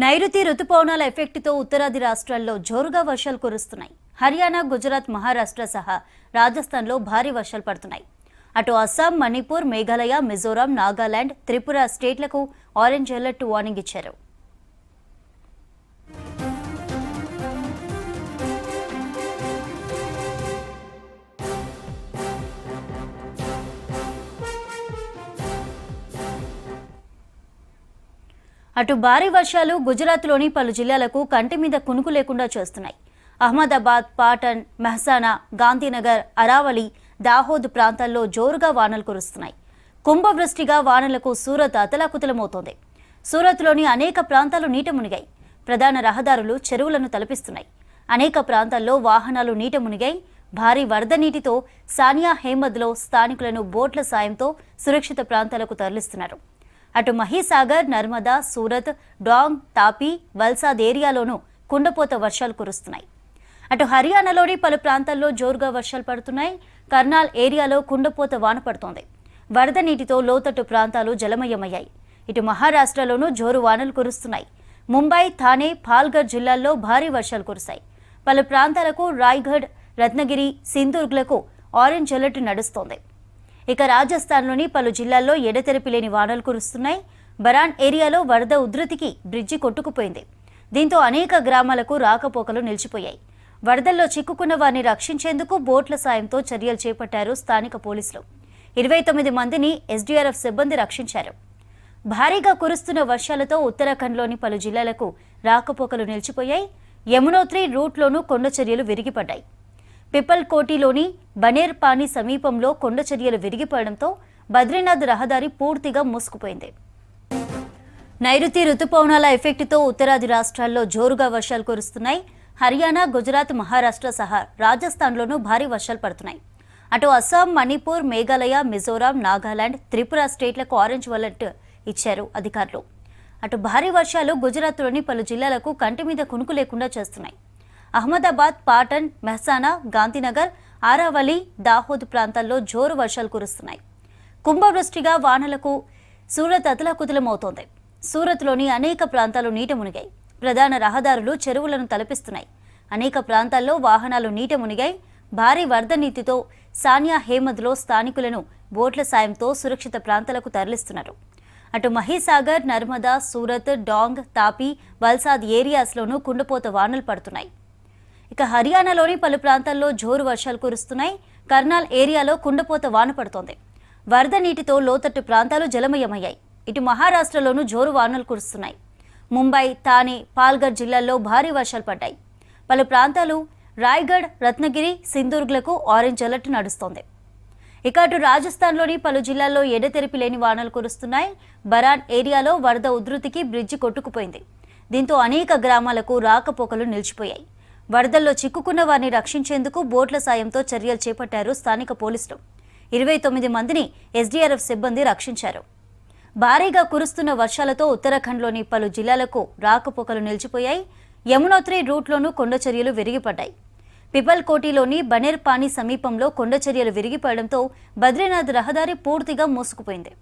నైరుతి రుతుపవనాల ఎఫెక్ట్తో ఉత్తరాది రాష్ట్రాల్లో జోరుగా వర్షాలు కురుస్తున్నాయి. హర్యానా, గుజరాత్, మహారాష్ట్ర సహా రాజస్థాన్లో భారీ వర్షాలు పడుతున్నాయి. అటు అస్సాం, మణిపూర్, మేఘాలయ, మిజోరాం, నాగాలాండ్, త్రిపుర స్టేట్లకు ఆరెంజ్ అలర్ట్ వార్నింగ్ ఇచ్చారు. అటు భారీ వర్షాలు గుజరాత్లోని పలు జిల్లాలకు కంటి మీద కునుకు లేకుండా చేస్తున్నాయి. అహ్మదాబాద్, పాటన్, మెహసానా, గాంధీనగర్, అరావలి, దాహోద్ ప్రాంతాల్లో జోరుగా వానలు కురుస్తున్నాయి. కుంభవృష్టిగా వానలకు సూరత్ అతలాకుతలమవుతోంది. సూరత్లోని అనేక ప్రాంతాలు నీట మునిగాయి. ప్రధాన రహదారులు చెరువులను తలపిస్తున్నాయి. అనేక ప్రాంతాల్లో వాహనాలు నీట మునిగాయి. భారీ వరద నీటితో సానియా హేమద్లో స్థానికులను బోట్ల సాయంతో సురక్షిత ప్రాంతాలకు తరలిస్తున్నారు. అటు మహీసాగర్, నర్మదా, సూరత్, డాంగ్, తాపీ, వల్సాద్ ఏరియాలోనూ కుండపోత వర్షాలు కురుస్తున్నాయి. అటు హర్యానాలోని పలు ప్రాంతాల్లో జోరుగా వర్షాలు పడుతున్నాయి. కర్నాల్ ఏరియాలో కుండపోత వాన పడుతోంది. వరద నీటితో లోతట్టు ప్రాంతాలు జలమయమయ్యాయి. ఇటు మహారాష్ట్రలోనూ జోరు వానలు కురుస్తున్నాయి. ముంబై, థానే, పాల్ఘర్ జిల్లాల్లో భారీ వర్షాలు కురిశాయి. పలు ప్రాంతాలకు రాయ్గఢ్, రత్నగిరి, సింధుర్గ్లకు ఆరెంజ్ అలర్ట్ నడుస్తోంది. ఇక రాజస్థాన్లోని పలు జిల్లాల్లో ఎడతెరిపి లేని వానలు కురుస్తున్నాయి. బరాన్ ఏరియాలో వరద ఉధృతికి బ్రిడ్జి కొట్టుకుపోయింది. దీంతో అనేక గ్రామాలకు రాకపోకలు నిలిచిపోయాయి. వరదల్లో చిక్కుకున్న వారిని రక్షించేందుకు బోట్ల సాయంతో చర్యలు చేపట్టారు స్థానిక పోలీసులు. 29 మందిని ఎస్డీఆర్ఎఫ్ సిబ్బంది రక్షించారు. భారీగా కురుస్తున్న వర్షాలతో ఉత్తరాఖండ్లోని పలు జిల్లాలకు రాకపోకలు నిలిచిపోయాయి. యమునోత్రి రూట్లోనూ కొండ చర్యలు విరిగిపడ్డాయి. పిపల్ కోటిలోని బనేర్ పానీ సమీపంలో కొండ చర్యలు విరిగిపడడంతో బద్రీనాథ్ రహదారి పూర్తిగా మూసుకుపోయింది. నైరుతి రుతుపవనాల ఎఫెక్ట్తో ఉత్తరాది రాష్ట్రాల్లో జోరుగా వర్షాలు కురుస్తున్నాయి. హర్యానా, గుజరాత్, మహారాష్ట్ర సహా రాజస్థాన్లోనూ భారీ వర్షాలు పడుతున్నాయి. అటు అస్సాం, మణిపూర్, మేఘాలయ, మిజోరాం, నాగాలాండ్, త్రిపుర స్టేట్లకు ఆరెంజ్ అలర్ట్ ఇచ్చారు అధికారులు. అటు భారీ వర్షాలు గుజరాత్లోని పలు జిల్లాలకు కంటి మీద కునుకు లేకుండా చేస్తున్నాయి. అహ్మదాబాద్, పాటన్, మెహసానా, గాంధీనగర్, ఆరావలి, దాహోద్ ప్రాంతాల్లో జోరు వర్షాలు కురుస్తున్నాయి. కుంభవృష్టిగా వానలకు సూరత్ అతలాకుతలమవుతోంది. సూరత్లోని అనేక ప్రాంతాలు నీట మునిగాయి. ప్రధాన రహదారులు చెరువులను తలపిస్తున్నాయి. అనేక ప్రాంతాల్లో వాహనాలు నీట మునిగాయి. భారీ వరద నీటితో సానియా హేమద్లో స్థానికులను బోట్ల సాయంతో సురక్షిత ప్రాంతాలకు తరలిస్తున్నారు. అటు మహీసాగర్, నర్మదా, సూరత్, డాంగ్, తాపీ, వల్సాద్ ఏరియాస్లోనూ కుండపోత వానలు పడుతున్నాయి. ఇక హర్యానాలోని పలు ప్రాంతాల్లో జోరు వర్షాలు కురుస్తున్నాయి. కర్నాల్ ఏరియాలో కుండపోత వాన పడుతోంది. వరద నీటితో లోతట్టు ప్రాంతాలు జలమయమయ్యాయి. ఇటు మహారాష్ట్రలోనూ జోరు వానలు కురుస్తున్నాయి. ముంబై, థానే, పాల్ఘర్ జిల్లాల్లో భారీ వర్షాలు పడ్డాయి. పలు ప్రాంతాలు రాయ్గఢ్, రత్నగిరి, సింధుర్గ్లకు ఆరెంజ్ అలర్ట్ నడుస్తోంది. ఇక అటు రాజస్థాన్లోని పలు జిల్లాల్లో ఎడతెరిపి లేని వానలు కురుస్తున్నాయి. బరాన్ ఏరియాలో వరద ఉధృతికి బ్రిడ్జి కొట్టుకుపోయింది. దీంతో అనేక గ్రామాలకు రాకపోకలు నిలిచిపోయాయి. వరదల్లో చిక్కుకున్న వారిని రక్షించేందుకు బోట్ల సాయంతో చర్యలు చేపట్టారు స్థానిక పోలీసులు. 29 మందిని ఎస్డీఆర్ఎఫ్ సిబ్బంది రక్షించారు. భారీగా కురుస్తున్న వర్షాలతో ఉత్తరాఖండ్లోని పలు జిల్లాలకు రాకపోకలు నిలిచిపోయాయి. యమునోత్రి రూట్లోనూ కొండ చర్యలు విరిగిపడ్డాయి. పిపల్ కోటిలోని బనేర్ పానీ సమీపంలో కొండ చర్యలు విరిగిపడడంతో బద్రీనాథ్ రహదారి పూర్తిగా మూసుకుపోయింది.